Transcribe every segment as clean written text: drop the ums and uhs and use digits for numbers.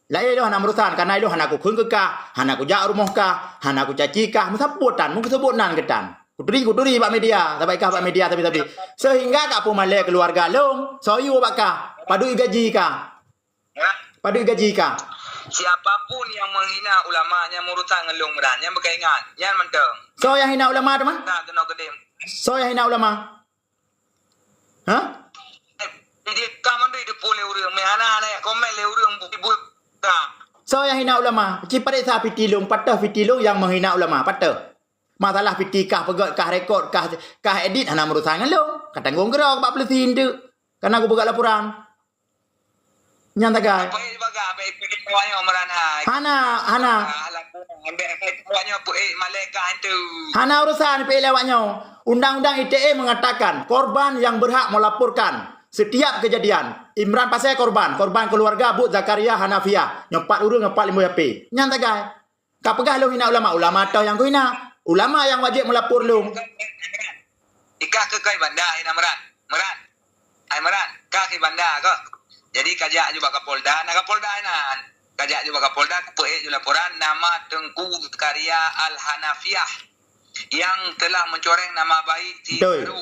Lai lo hana merutan karena lo hana ku khun ke ka, hana ku ja rumah ka, hana ku caci ka, musabutan, mu sebutan ketan. Kuduri pak media, tapi kah pak media tapi sehingga kak pemale keluarga long, soyu bakah, padu gaji ka. Ya. Padu gaji ka. Siapapun yang menghina ulamanya murutan ngelung meran, yang berkaingan, yang menteng. So yang hina ulama tu mah? Nah, kena kedem. So yang hina ulama. Hah? Jadi kamu tu boleh urang, mehana na komen le urang ibu. So yang hina ulama, cipare sa pitilung, patah pitilung yang menghina ulama, patah. Masalah pitikah pegat kah rekod kah edit hana merutan ngelung. Katanggung gerok 40 tindu. Karena aku buka laporan. Nyanta guys. Apa baga apa ikut kawannya merana. Hana. Ambek kawannya malaikat itu. Hana urusan PL awaknya. Undang-undang ITE mengatakan korban yang berhak melaporkan setiap kejadian. Imran pasal korban keluarga Abu Zakaria Hanafiah. Nyopat urung nyopat limbo yapi. Nyanta guys. Kau pegah lu hina ulama. Ulama tau yang ku hina. Ulama yang wajib melapor lu. Ikah ke kai bandar ina Meran. Ai Meran, kah ke bandar ke. Jadi kajak juga Kapolda, nak Kapolda nan. Kajak juga Kapolda, pe je laporan nama Tengku Zakaria Al-Hanafiah yang telah mencoreng nama baik si baru.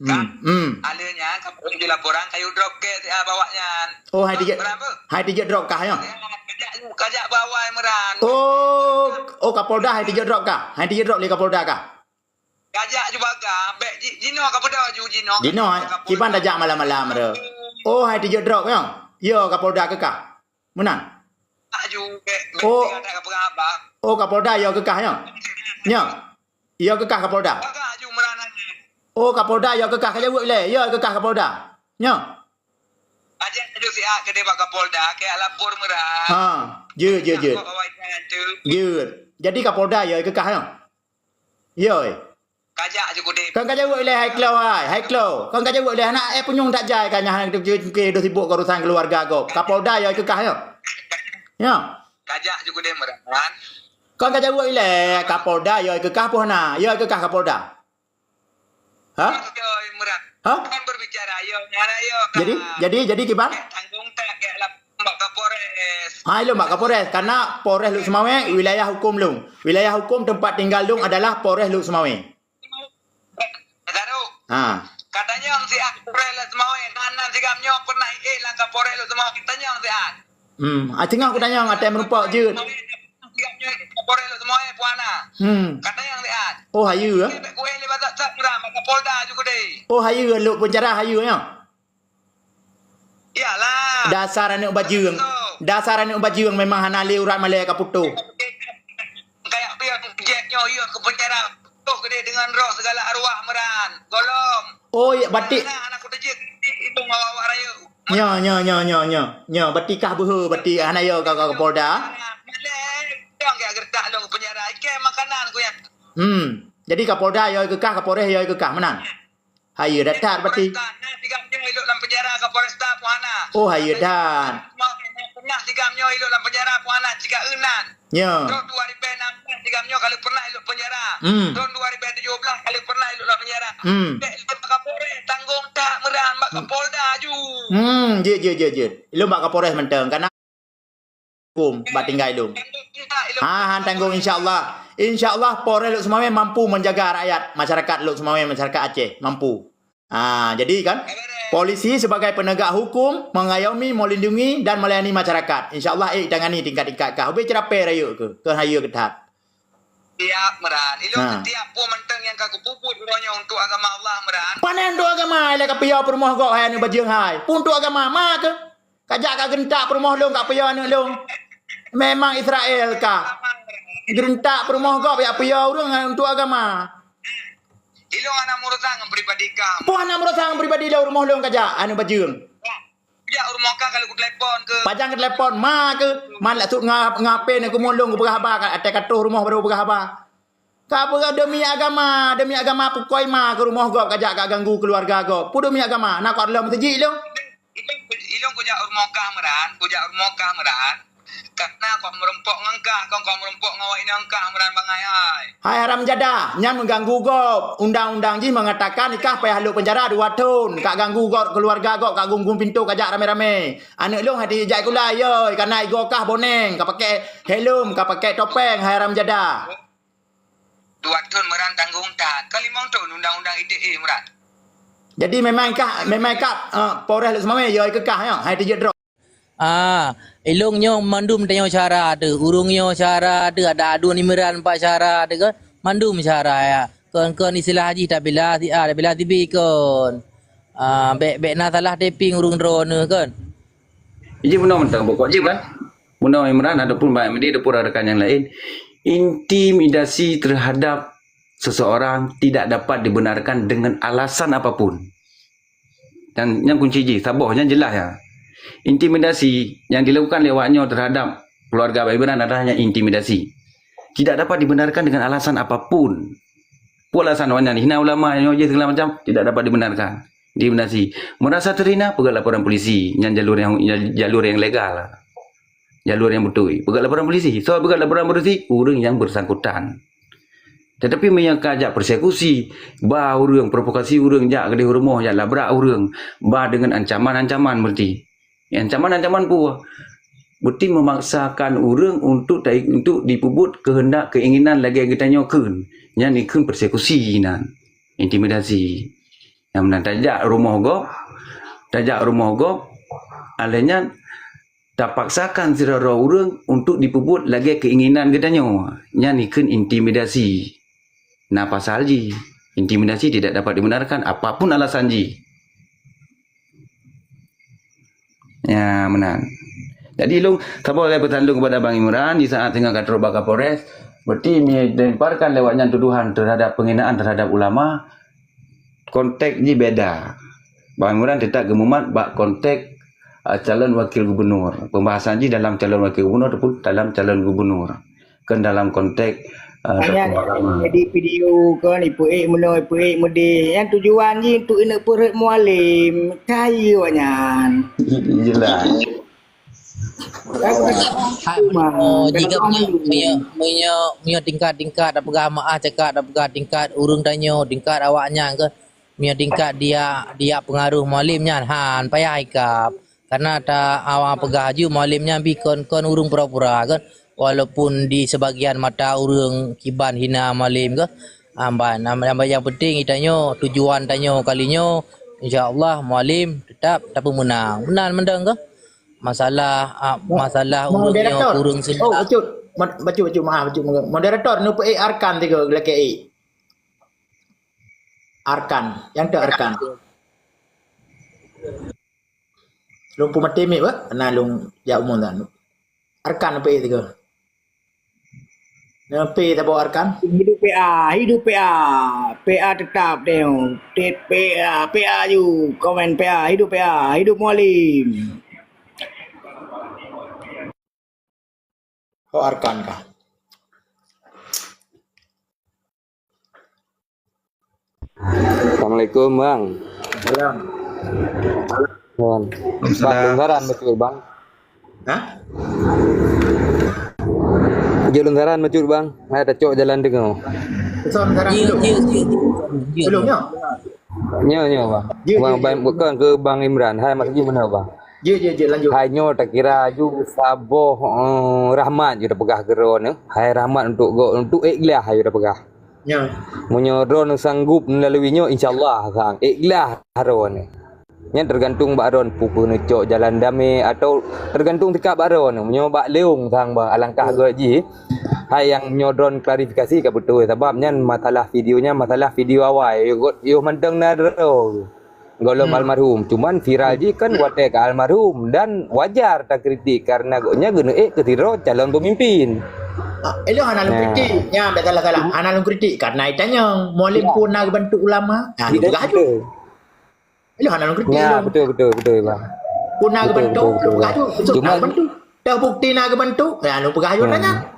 Kan? Alanya Kapolda je laporan kayu drop ke bawanya. Oh, hai tiga drop kah ya? Kajak bawa Meran. Oh Kapolda hai tiga drop kah? Hai tiga drop li Kapolda kah? Kajak juga ga, bek Jino Kapolda ju Jino. Jino, kiban dajak malam-malam re. Oh, hai tiga drop ya? Ya Kapolda ke kah? Menang. Aju bek Oh. ada apa? Oh Kapolda ya ke kah ya? Ya. Ya ke kah Kapolda? Baga aju Meran. Oh Kapolda ya ke kah kaja buat le. Ya ke kah Kapolda. Ya. Ajak aju si A ke Dewan Kapolda ke lapor Meran. Ha, je. Tu. Jadi Kapolda ya ke kah ya? Ya. Kajak aju kode. Kan kaja buat le hai klo. Kan kaja buat le anak punyung tak jai kan yang ke do sibuk urusan keluarga kau. Kapolda ya ke kah ya? Ya. Kajak aju kode Meran. Kan kaja buat le Kapolda ya ke kah puhana? Ya ke kah Kapolda? Ha? Yo Meran. Ha? Kan berbicara yo nyara yo. Jadi kiban? Tanggung tak ke Mbak Kapolres. Hai lu Mbak Kapolres karena Polres Luk Semawe wilayah hukum lu. Wilayah hukum tempat tinggal lu adalah Polres Luk Semawe. Tahu. Ha. Katanya orang si A Kapolres semua kanan sikapnya pernah lah Kapolres semua kitanya orang si A. Tengah aku tanya ngata merupak je. Sikapnya Kapolres semua puana. Katanya orang si A. Oh hayu ya. Kue le batak tak murah Kapolda juga deh. Oh hayu lu penjara hayu ya. Iyalah. Dasar anak bajung. Dasar anak bajung memang hanali urat Malay kaputu. Kayak dia jetnya iya ke penjara. Tuh gede dengan roh segala arwah Meran. Golong. Oh ya batik. Anak aku tejik itu ngawa raya. Nya batikah buhu batik hanaya kau Kapolda. Yang kayak gertak dong penjara. Ike makanan ku yang. Jadi Kapolda ya ke kah Kapolres ya ke kah menang. Hayu datar batik. Tigamnya hidup dalam penjara Kapolresta Puhana. Oh hayu dan. Pernah tigamnya hidup dalam penjara Puhana jika enan. Ya. Tahun 2016 tigamnya kali pernah hidup penjara. Tahun 2017 kali pernah hidup dalam penjara. Pak Kapolres tanggung tak Meran Mbak Kapolda ju. Je. Lu Mbak Kapolres menteng karena hukum bat tinggal lu. Han tanggung insyaallah. Insyaallah Polres Luk Semawe mampu menjaga rakyat masyarakat Luk Semawe masyarakat Aceh mampu. Jadi kan polisi sebagai penegak hukum mengayomi, melindungi dan melayani masyarakat. Insyaallah tangani tingkat-tingkat kah. Be cerape rayu ke hayu ketat. Tiap Meran. Ilu setiap pun menteng yang kaku puput buronya untuk agama Allah Meran. Panen untuk agama le ka piau permoh kok hai anu bajing hai. Pun untuk agama ma ke. Kajak ka gentak permoh long ka piau anu long. Memang Israel kah? Gentak permoh kok ya piau urang untuk agama. Ilong anak murutang pribadi kam. Puh anak merosang pribadi lau rumah long kajak anu bajing. Ya rumah ka kalau ku telepon ke. Pajang ke telepon ma ke. Man lah sut ngape ni ku molong ku berhabar kat atas katuh rumah baru berhabar. Ka apa demi agama pukoi ma ke rumah gop kajak ka ganggu keluarga gop. Pu demi agama nak kat dalam masjid long. Ilong ku jak rumah ka Meran, Karena kok merempok ngengkah, kok merempok ngawak ini ngengkah meran bangai ai. Hai haram jadah, nyam mengganggu go. Undang-undang ji mengatakan nikah payah haluk penjara 2 tahun. Kak ganggu go keluarga go, kak gunggung pintu kajak rame-rame. Anak lu hati jai kulai yo, karena igo kah boneng, kak pakai helm, kak pakai topeng, hai haram jadah. 2 tahun meran tanggung tak. Kali mau tahun undang-undang ITE meran. Jadi memang Polres Luk Semame yo kekah yo, hai dia drop. Elongnya mandum tanya cara tu, urungnya cara tu, ada adu ni meran 4 cara tu kan, mandum cara ya. Kon istilah haji tak bila si A, tak bila si B kon. Bek na salah taping urung drone kan. Ini benar tentang pokok je kan. Benar Imran ataupun Mbak Medi ataupun rakan yang lain. Intimidasi terhadap seseorang tidak dapat dibenarkan dengan alasan apapun. Dan yang kunci je, sabahnya jelas ya. Intimidasi yang dilakukan lewatnya terhadap keluarga Abang Imran adalah hanya intimidasi. Tidak dapat dibenarkan dengan alasan apapun. Apa alasan awaknya ni? Hina ulama yang je segala macam tidak dapat dibenarkan. Intimidasi. Merasa terhina, pegang laporan polisi. Yang jalur yang legal lah. Jalur yang betul. Pegang laporan polisi. So pegang laporan polisi, orang yang bersangkutan. Tetapi mereka ajak persekusi, bah orang provokasi orang jak ke rumah, jak labrak orang, bah dengan ancaman-ancaman berarti. Ancaman-ancaman pun berarti memaksakan orang untuk dipubut kehendak keinginan lagi yang kita nyokan. Yang ni kan persekusi nan. Intimidasi. Yang mana tajak rumah gop, alanya tak paksakan sirara orang untuk dipubut lagi keinginan kita nyo. Yang ni kan intimidasi. Nah pasal ji, intimidasi tidak dapat dibenarkan apapun alasan ji. Ya menang. Jadi long siapa saya bertandung kepada Bang Imran di saat tengah katro baka Polres, berarti melemparkan lewatnya tuduhan terhadap penghinaan terhadap ulama. Konteks ji beda. Bang Imran tetap gemumat bak konteks calon wakil gubernur. Pembahasan ji dalam calon wakil gubernur ataupun dalam calon gubernur. Kan dalam konteks jadi video kan ipu mudi yang tujuan je untuk nak perut mualim kaya wanyan jelas. Jika punya tingkat apa maah cakap apa tingkat urung tanya tingkat awaknya ke punya tingkat dia pengaruh mualimnya han payah ikap karena tak awak pegah ju mualimnya bi kon urung pura-pura kan. Walaupun di sebagian mata orang kiban hina malim ke amban yang penting itanya tujuan tanya kalinya insyaallah mualim tetap menang mendang ke masalah urangnya kurang sedap. Oh bacu maaf moderator nu pe arkan tiga laki arkan yang tak arkan lung pumati mi ba na lung ya umum dan arkan pe tiga P tak bawa arkan? hidup PA tetap deh PA you komen PA hidup mualim. Oh arkan kah? Assalamualaikum bang. Salam. Bang, luntaran betul bang. Hah? Luntaran betul bang. Ada cok jalan dengar. Pesan sekarang belumnya? Nyo bang. Bang bukan ke Bang Imran. Hai maksudnya mana bang? Je lanjut. Hai nyo tak kira ju saboh rahmat ju dah pegah geron. Hai rahmat untuk ikhlas hai dah pegah. Ya. Munyo ron sanggup melaluinya insyaallah sang ikhlas haron. Nya tergantung Bak Ron pukul necok jalan damai atau tergantung tekak Bak Ron. Menyo Bak Leung sang bang alangkah gaji. Hai yang nyodron klarifikasi ke betul sebabnya masalah video awal yo manteng naro. Golom almarhum cuman viral ji kan watek almarhum dan wajar tak kritik karena gonya guna ketiro calon pemimpin. Elok analung kritik. Ya betul salah. Analung kritik karena itanya mualim pun nak bantu ulama. Ah itu gaduh. Elok analung kritik. Ya betul bang. Pun nak bantu gaduh. Cuma bantu. Dah bukti nak bantu. Ya lu gaduh tanya.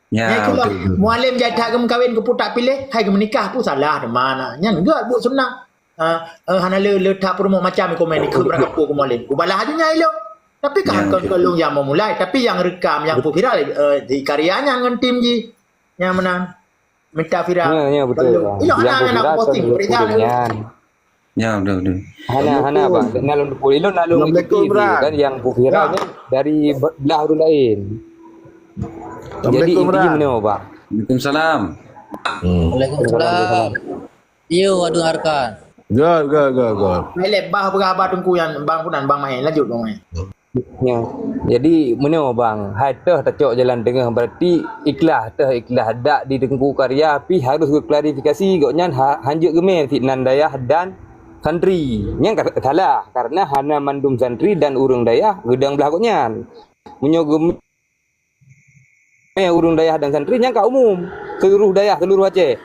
Ya kalau mualim jadah ke kawin ke putak pilih, hai ke menikah pun salah di mana. Nya enggak buat senang. Hana le tak promo macam komen ni ke berapa ke mualim. Ku balah aja elok. Tapi kan Ya, kalau yang memulai, tapi yang rekam, yang viral di karyanya dengan tim ji yang menang minta viral. Ya betul bang. Ilo Yang anak viral posting kan berita pulingnya. ya udah. Hana bang, nalung pul ilo nalung Assalamualaikum, ikuti Bran. kan yang viralnya dari belah orang lain. Jadi Assalamualaikum, intinya Bran. mana bang? Waalaikumsalam. Waalaikumsalam. Yo, dengarkan. Good. Mai lebah berapa tungku yang bang punan bang main lanjut bang main. Ya. Jadi mana bang? Hatah tercok jalan tengah berarti ikhlas dak di tengku karya tapi harus klarifikasi goknya hanjuk gemen fitnan dayah dan santri. Yang salah karena hana mandum santri dan urang dayah gedang belah goknya. Menyo gemen urang dayah dan santri yang ka umum seluruh dayah seluruh Aceh.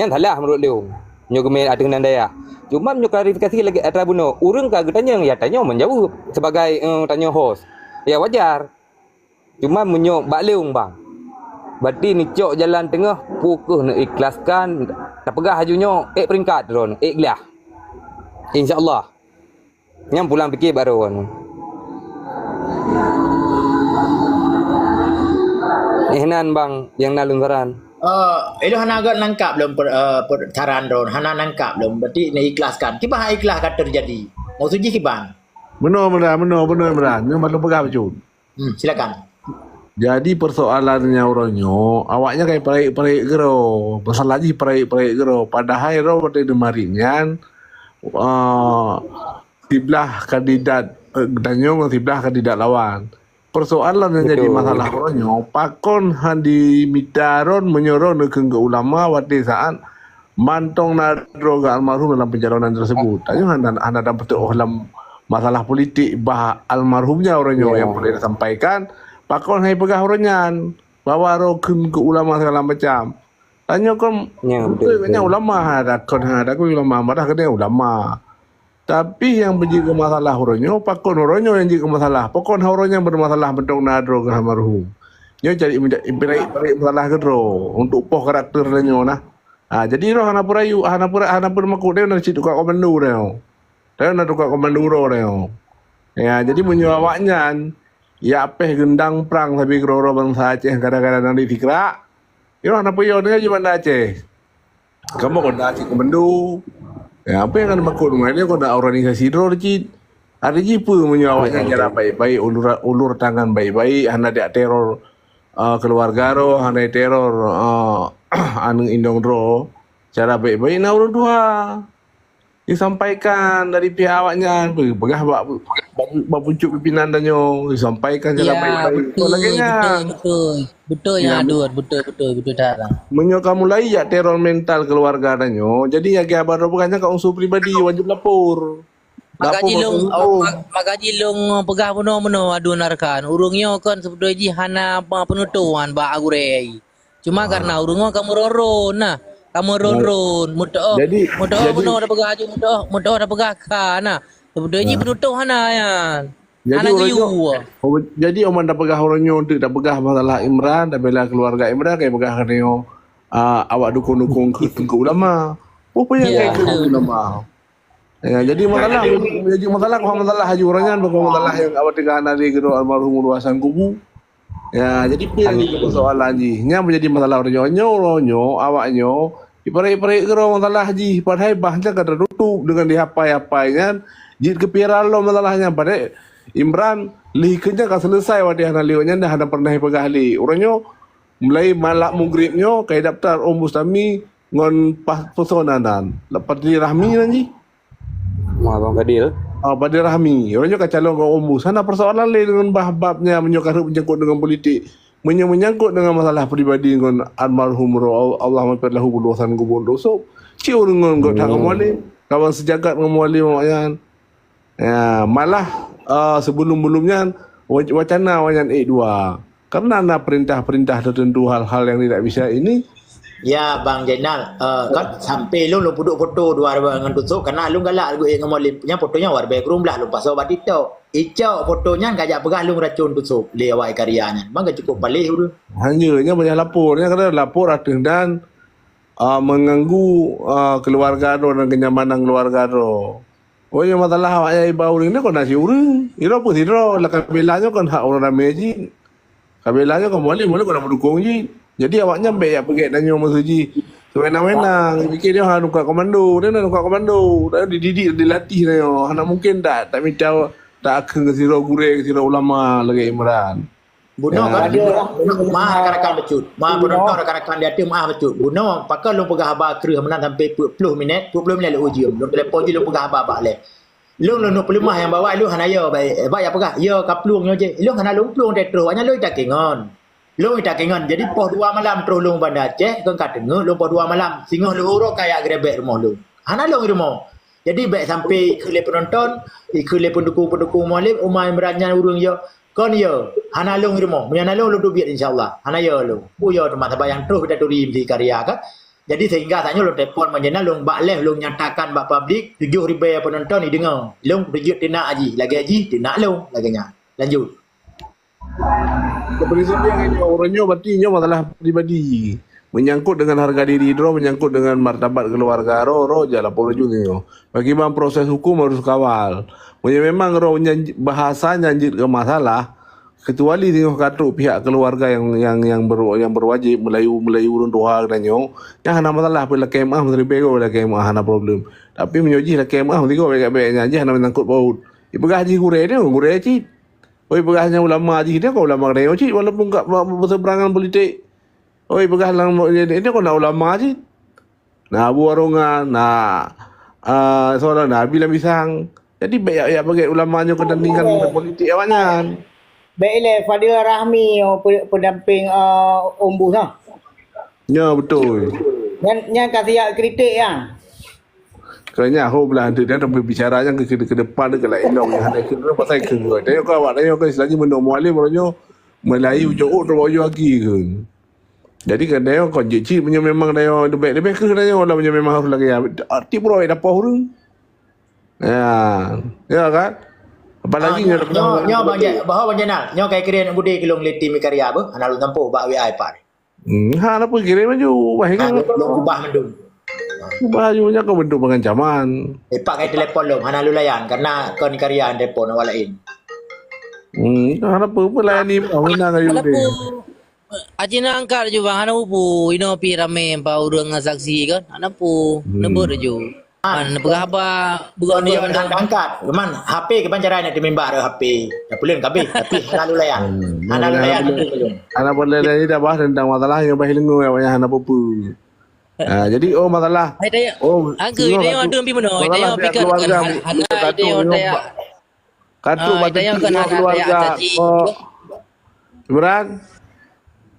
Yang salah menurut Leung. Menyo gemen ada dengan dayah. Cuma menyo klarifikasi lagi atra buno. Urang ka tanya ya tanya menjawab sebagai tanya host. Ya wajar. Cuma menyo bak Leung bang. Berarti ni cok jalan tengah pukul nak ikhlaskan tak pegah hajunyo peringkat ron ikhlas. InsyaAllah. Yang pulang fikir baru kan. Ihnan bang yang nalung saran. Ilo hana agak nangkap belum saran ron, hana nangkap belum. Berarti ni ikhlaskan. Kibah ikhlas kan terjadi. Mau suji kibah. Benar. Ini malu pegang baju. Silakan. Jadi persoalannya orangnya, awaknya kayak perik-perik gero. Masalah lagi perik-perik gero. Padahal ro pada demaringan tiblah kandidat danyong tiblah kandidat lawan. Persoalan yang jadi masalah orangnya, pakon handi mitaron menyorong ke ulama waktu saat mantong nadro ke almarhum dalam pencalonan tersebut. Tanya anda dapat dalam masalah politik bah almarhumnya orangnya yang boleh disampaikan. Pakon hai pegah orangnya bawa rokun ke ulama segala macam. Tanya kon betul ulama ada ulama marah kena ulama. Tapi yang menjadi masalah orangnya pakon orangnya yang jadi masalah. Pakon orangnya bermasalah bentong nadro ke almarhum. Nyo cari berai masalah kedro untuk poh karakter dia nah. Jadi roh hana purayu hana pur makuk dia nak citu ka komando dia. Dia nak tukar komando dia. Ya, jadi menyawaknya ya apeh gendang perang tapi keroro bangsa Aceh kadang-kadang nanti dikira. Yo hana puyo dia cuma Aceh. Kamu kena Aceh komando. Ya, apa yang akan makuk dengan dia kena organisasi roh cit. Ada jipu menyawaknya cara baik-baik ulur tangan baik-baik hana dia teror keluarga ro hana teror anu indong ro cara baik-baik na urut dua disampaikan dari pihak awaknya begah bak pucuk pimpinan danyo disampaikan cara Ya, baik-baik betul ya aduh, betul cara. menyo kamu lai ya teror mental keluarga danyo jadi ya gabar bukannya ka unsur pribadi wajib lapor Magaji long pegah beno adu narkan. Urungnya kan sebetulnya hana penutuan ba agurei. Cuma karena urungnya kamu roron nah. Kamu roron mudah beno ada pegah aju mudah ada pegah kana. Sebetulnya penutup hana ya. Hana yu. Jadi oman dah pegah orangnya untuk dah pegah masalah Imran dah bela keluarga Imran kayak pegah kanyo awak dukung-dukung ke ulama. Rupanya kayak ke ulama. Ya, jadi masalah haji orangnya bukan masalah yang awak tengah nari ke almarhum luasan kubu. Ya, jadi pilih persoalan haji. Nya menjadi masalah orangnya awaknya iparai-iparai ke masalah haji padahal bahasnya kada tutup dengan dihapai-hapainya jid kepiral lo masalahnya pada Imran lihkenya kan selesai wadah nalionya dah ada pernah pegah li. Orangnya mulai malak mungribnya kayak daftar Mustami ngon pas pesonanan. Lepas di Rahmi nanti. Bang Fadil. Pada Rahmi. Orangnya kan calon ke Ombus. Sana persoalan lain dengan bah-babnya menyangkut dengan politik. Menyangkut dengan masalah pribadi dengan almarhum Allah maafkanlahu dosan kubur dosa. Ciur dengan kau tak kemali. Kawan sejagat ngemali maknya. Ya, malah sebelum-belumnya wacana wayan 2. Karena ada perintah-perintah tertentu hal-hal yang tidak bisa ini. Ya Bang Jenal, kan sampai lu puduk foto dua dengan tusuk karena lu galak lu ngomolipnya fotonya war background lah lu pasal batik tu. Icau fotonya gajak pegah lu racun tusuk lewat karyanya. Bang cukup balik dulu. Hanya banyak lapornya kerana lapor atas dan mengganggu keluarga do dan kenyamanan keluarga do. Oh yang masalah awaknya iba urang ni kau nasi urang. Ira apa tiro lah kabilanya kan hak orang ramai je. Kabilanya kau boleh kau nak mendukung je. Jadi awaknya baik ya pergi danyo masuji. Sewenang-wenang fikir dia hang nuka komando, dia nak nuka komando. Dah dididik dilatih dia. Hang mungkin tak minta tak akan ke sira gure ke sira ulama lagi Imran. Bunuh kan mah rakan becut. Mah penonton rakan dia tu mah becut. Bunuh pakai lu pegah habar kerah menang sampai 20 minit le uji. Lu telefon je lu pegah habar bak le. Lu nak pelemah yang bawa lu hanaya baik. Baik apa pegah? Ya kaplung je. Lu hana lu plung tetro. Hanya lu tak kengon. Lu tak kengon. Jadi poh 2 malam terus lu Bandar Aceh kan kat dengar lu poh 2 malam. Singoh lu uruk kayak grebek rumah lu. Hana lu rumah. Jadi baik sampai ke penonton, ke pendukung-pendukung Mualim, Umar Imrannya urung yo. Kon yo, hana long rumah, punya nalong lu dubiat insyaallah. Hana yo lu. Puyo teman yang terus kita turim di karya kan. Jadi sehingga tanya lu telefon menjana long bak leh long nyatakan bak publik 7,000 penonton ni dengar. Long rejut tina aji, lagi aji tina long laginya. Lanjut. Keprinsipnya ini orangnya berarti masalah pribadi. Menyangkut dengan harga diri dia, menyangkut dengan martabat keluarga roh je lah porojungnya. Bagaimana proses hukum harus kawal. Memang roh bahasa nyanjit ke masalah, kecuali tengok katuk pihak keluarga yang berwajib Melayu urun doa dan yang hana masalah bila kemah menteri bego bila kemah hana problem. Tapi menyoji lah kemah menteri go baik-baiknya aja hana menyangkut paut. Ipegah haji gure cit. Oi pegahnya ulama haji dia kau ulama dia cit walaupun enggak berseberangan politik. Oi pegah lang ini kau nak ulama cit. Nah buarungan nah seorang nabi lah bisang. Jadi baik ya bagi ulamanya ketandingan politik awaknya. Baiklah Fadil Rahmi pendamping Ombu sah. Ya betul. Yang kasih kritik yang. Kerana aku belah dia dah berbicara yang ke depan ke lain dong yang ada ke pasal ke. Dia kau awak dia kau selagi mendak mualim orangnya Melayu jauh terboyo lagi ke. Jadi kan dia kau cik punya memang dia baik ke dia orang punya memang harus lagi arti bro dapat hurung. Ya kan? Apalagi nyo bang bahawa bang Jenal, nyo kay kira nak gudi kilong leti mi karya ba? Ana lu tampo ba wi iPad. Ha apa kira maju baik kan? Lu ubah mendung. Bajunya kau bentuk pengancaman. Pak kay telefon lu, ana lu layan karena kau ni karya telefon awak lain. Apa layan ni awak nak Kenapa? Aji nak angkat je bang, ana upu ino pi rame pa urang saksi kan. Ana pu nebur je. Berapa Bukan dia angkat. Man, HP ke pancaran nak dimimbar HP. Tak boleh kabeh tapi lalu layan. Lalu layan belum. Anak boleh ni dah bahas tentang masalah yang bahas lengu yang hana apa. Jadi masalah. Angka dia yang ada pi mana? Dia yang pi kat ada dia yang Katuk batik keluarga. Imran.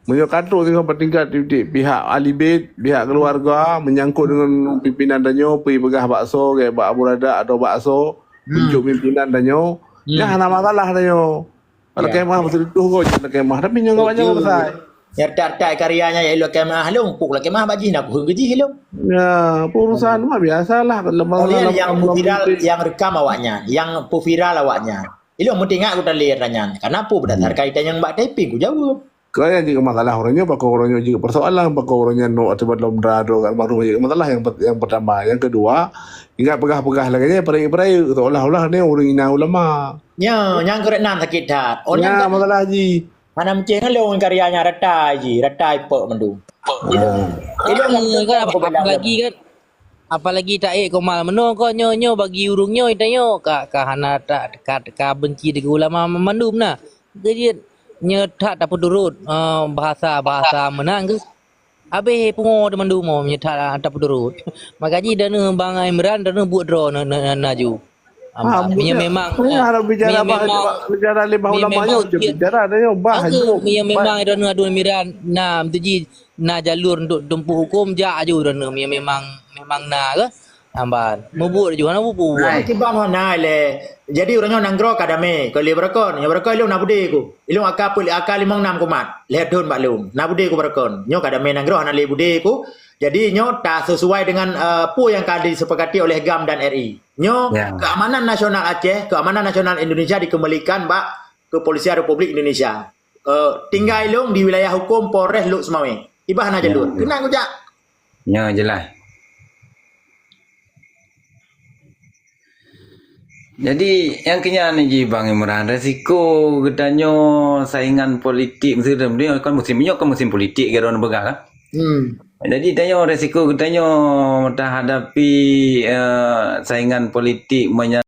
Menyokatu tengok bertingkat di pihak ahli bait, pihak keluarga menyangkut dengan pimpinan danyo pergi pegah bakso kayak bak burada atau bakso tunjuk pimpinan danyo. Ya hana masalah danyo. Kalau kemah betul tu kau jangan kemah tapi nyo ngawanya besar. Ya tak karyanya ya lu kemah lu puk lah kemah baji nak hung gaji lu. Ya, urusan mah biasalah kalau yang viral yang rekam awaknya, yang viral awaknya. Ilu mesti ngak aku lihat tanya. Karena apa berdasarkan kaitan yang mbak typing aku jawab. Kaya jika masalah orangnya, pakau orangnya jika persoalan, pakau orangnya no atau belum berado kan baru jika masalah yang pertama, yang kedua, ingat pegah-pegah lagi perai-perai seolah-olah ni orang ina ulama. Ya, yang korek nan sakit dah. Ya, masalah haji. Mana mungkin kalau karyanya ratai je, ratai pek mendu. Kan apalagi kan apalagi tak komal meno kau nyo bagi urungnya itanyo ka hana tak ka benci dengan ulama mandum nah. Jadi nya tak dapat turut bahasa menang ke habis pungo de mandum mo nya tak dapat turut. Makaji dan bang Imran dan buat draw naju. Memang harap bicara bicara lima ulamanya bicara ada yang bahas memang dan adu Imran nah tuji na jalur untuk tempuh hukum ja aju dan memang na ke amban mubur juga na bubu kibang na le jadi orangnya nanggro kadame ko le berakon ya berakon lu na bude ku ilu akapul akal 56 kumat le don bak lu na bude ku berakon nyo kadame nanggro na le bude ku jadi nyo tak sesuai dengan apa yang kali disepakati oleh GAM dan RI nyo keamanan nasional Aceh keamanan nasional Indonesia dikembalikan bak Kepolisian Republik Indonesia tinggal ilung di wilayah hukum Polres Luk Semawe ibah na jalur kena ku jak ya jelas Jadi yang kenyan ni je Bang Imran, resiko katanya saingan politik mesti dia kan musim politik kira orang bergak kan. Jadi tanya resiko katanya terhadapi saingan politik